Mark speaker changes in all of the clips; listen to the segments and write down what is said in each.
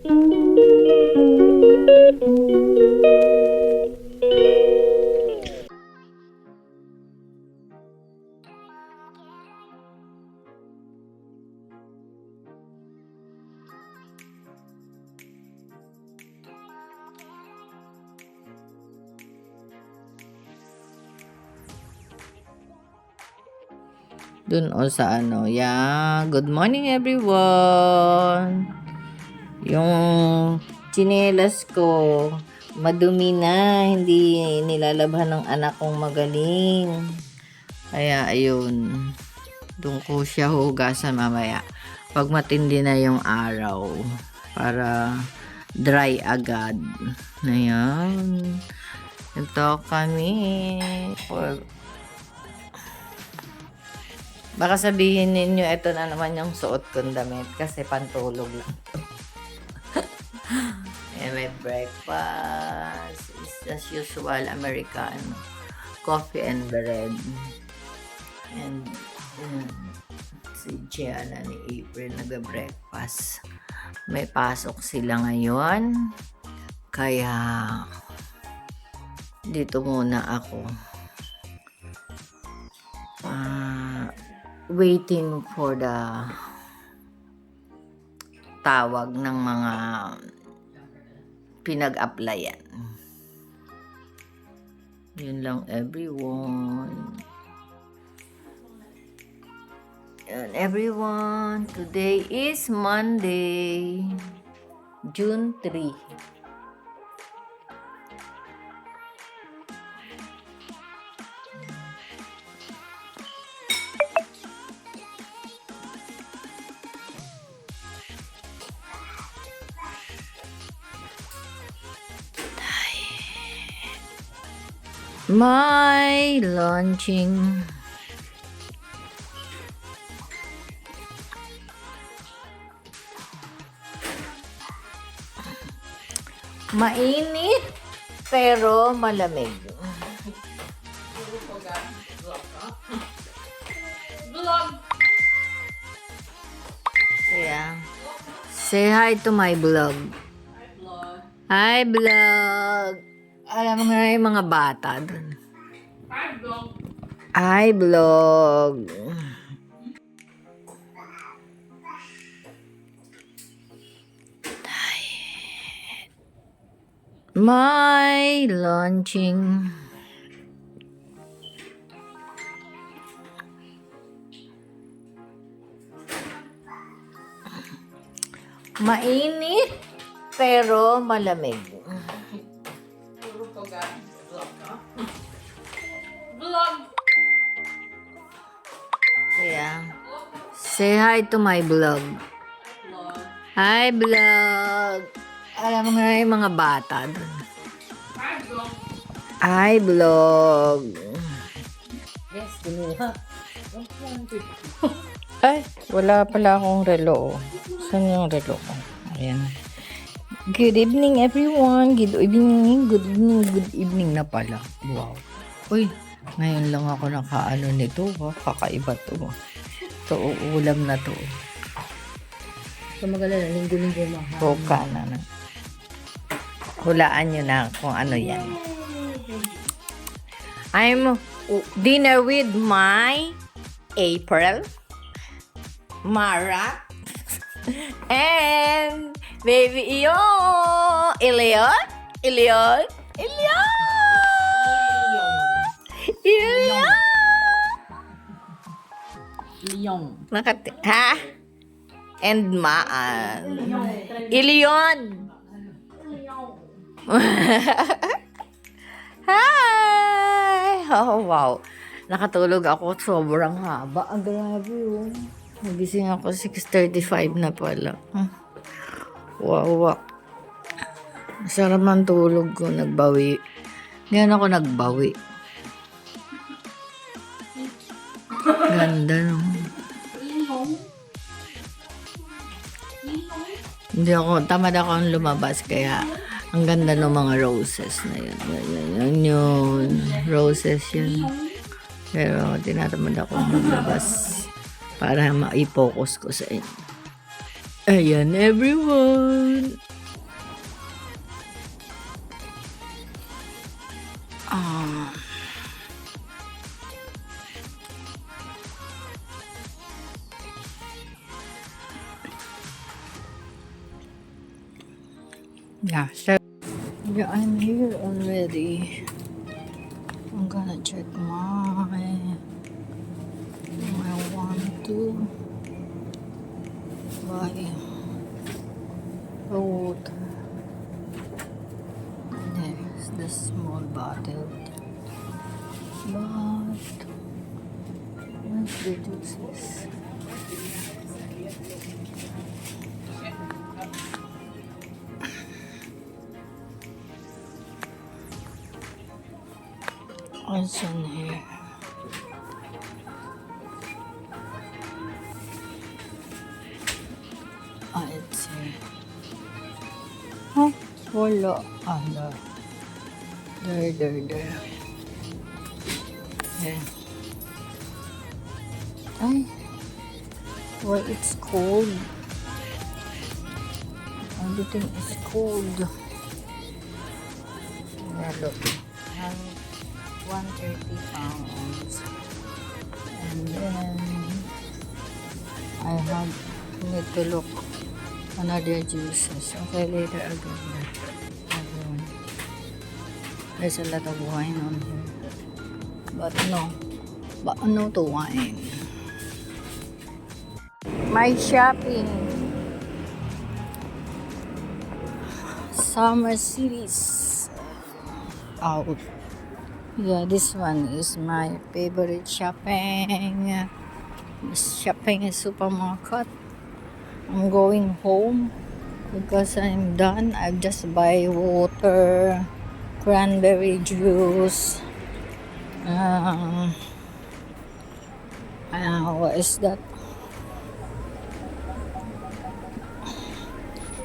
Speaker 1: Dun o sa ano. Yeah. Good morning everyone. Yung tsinelas ko madumi na. Hindi nilalabhan ng anak kong magaling. Kaya ayun. Doon ko siya hugasan mamaya. Pag matindi na yung araw. Para dry agad. Ayan. Ito kami. Baka sabihin ninyo, ito na naman yung suot kong damit kasi pantulog lang. And my breakfast is as usual, Americano. Coffee and bread. And si Gianna ni April nag-breakfast. May pasok sila ngayon. Kaya dito muna ako. Waiting for the tawag ng mga pinag-applyan. Yun lang everyone. And everyone, today is Monday, June 3. My launching. Mainit pero malamig. Vlog. Yeah. Say hi to my vlog. Hi vlog. Alam mo nga yung mga bata dun. Hi vlog. My launching. Mainit pero malamig. Vlog. Yeah. Say hi to my vlog. Hi vlog. Alam mo nga yung mga bata dun. Hi vlog. Yes, ay, wala pala akong relo. Saan yung relo ko? Ayan. Good evening everyone. Good evening. Good evening. Good evening na pala. Wow. Uy, ngayon lang ako nakaano nito. Kakaiba to. Ito, ulam na to.
Speaker 2: So magalala, linggo-linggo mahal.
Speaker 1: Coca na. Hulaan nyo na kung ano yan. I'm dinner with my April, Mara, and baby Ilion. Ha? And Maan. Ilion. Hi! Oh, wow. Nakatulog ako. Sobrang haba. Ang grabe yun. Nagising ako 6:35 na pala. Wow. Sarap ang tulog ko. Nagbawi. Ngayon ako nagbawi. Ganda no. Hindi ako, tamad akong lumabas kaya ang ganda ng mga roses na yun. Yun. Roses yun. Pero tinatamad akong lumabas para ma-focus ko sa inyo. Ayan everyone. Yeah, so yeah, I'm here already. I'm gonna check I want to buy a water. There's the small bottle. But where's the juices? What's in here? It's here. Huh? Wala. No. There. Yeah. Ay, well, it's cold. Everything is cold. Yeah, look. I have 130 pounds. And then I have need to look another juices. Okay, later I'll go there. There's a lot of wine on here. But no to wine. My shopping. Summer series out. Yeah, this one is my favorite shopping. Shopping in supermarket. I'm going home because I'm done. I just buy water, cranberry juice. What is that?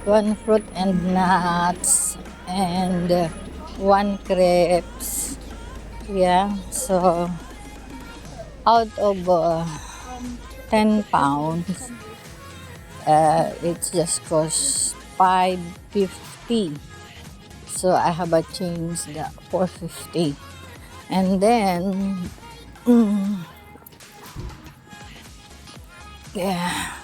Speaker 1: One fruit and nuts and one crepes. Yeah, so out of 10 pounds, it just costs $5.50. So I have a change the $4.50. And then, yeah,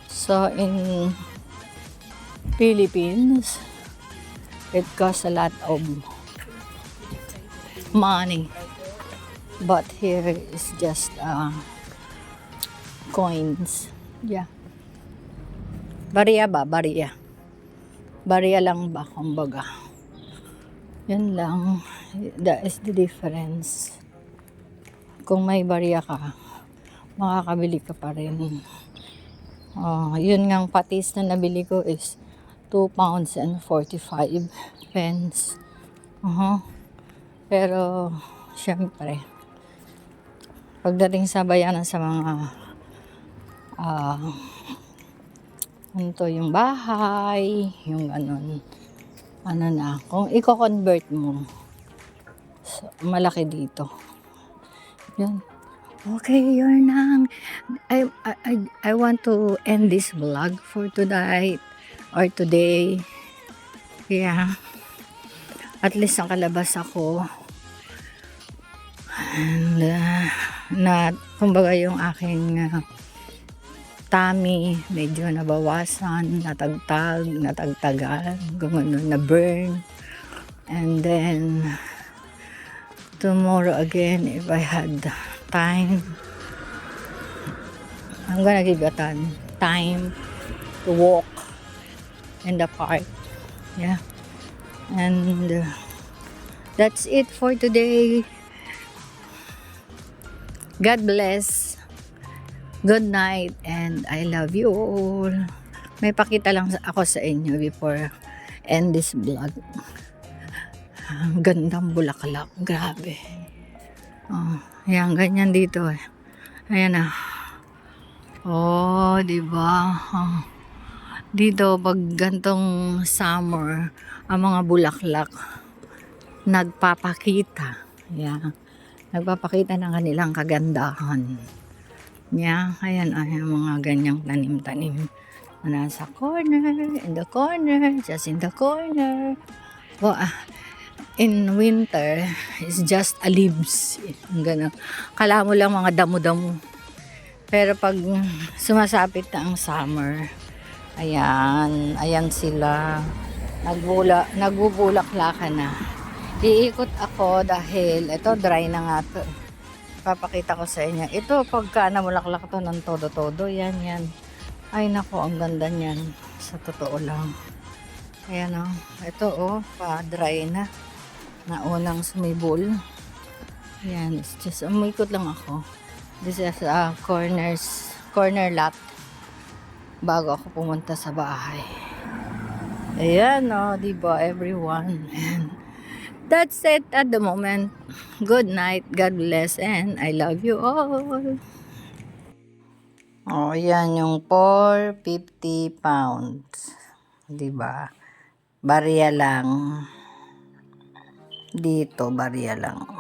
Speaker 1: so in Philippines, it costs a lot of money. But here is just coins. Yeah. Bariya ba? Bariya. Bariya lang ba? Kumbaga. Yan lang. That is the difference. Kung may bariya ka, makakabili ka pa rin. Yun ngang patis na nabili ko is 2 pounds and 45 pence. Pero, syempre, pagdating sa bayanan sa mga yung bahay, yung kung i-convert mo, so, malaki dito. Yan. Okay, you're nang. I want to end this vlog for tonight or today. Yeah. At least nakalabas ako. And kumbaga yung aking tummy medyo nabawasan, natagtagan, gumano na burn. And then tomorrow again, if I had time, I'm gonna give you time to walk in the park. Yeah. And that's it for today. God bless. Good night and I love you all. May pakita lang ako sa inyo before end this vlog. Ang gandang bulaklak. Grabe. Yan, ganyan dito eh. Ayan na. Diba? Dito, pag gantong summer, ang mga bulaklak nagpapakita. Yan. Nagpapakita ng kanilang kagandahan. Yeah, ayan mga ganyang tanim-tanim na nasa corner, just in the corner. Well, in winter, it's just a leaves. Ganun. Kala mo lang mga damo-damo. Pero pag sumasapit na ang summer, ayan sila. Nagbubulaklakan na. Iikot ako dahil ito dry na nga to. Papakita ko sa inyo. Ito pagka namulaklak to ng todo-todo. Yan, yan. Ay nako, ang ganda niyan. Sa totoo lang. Ayan o. Ito o, pa-dry na. Naunang sumibol. Ayan, it's just, umikot lang ako. This is a corner lot. Bago ako pumunta sa bahay. Ayan o, diba everyone. And that's it at the moment. Good night, God bless, and I love you all. Oh, yan yung 450 pounds. Diba? Barya lang. Dito, barya lang.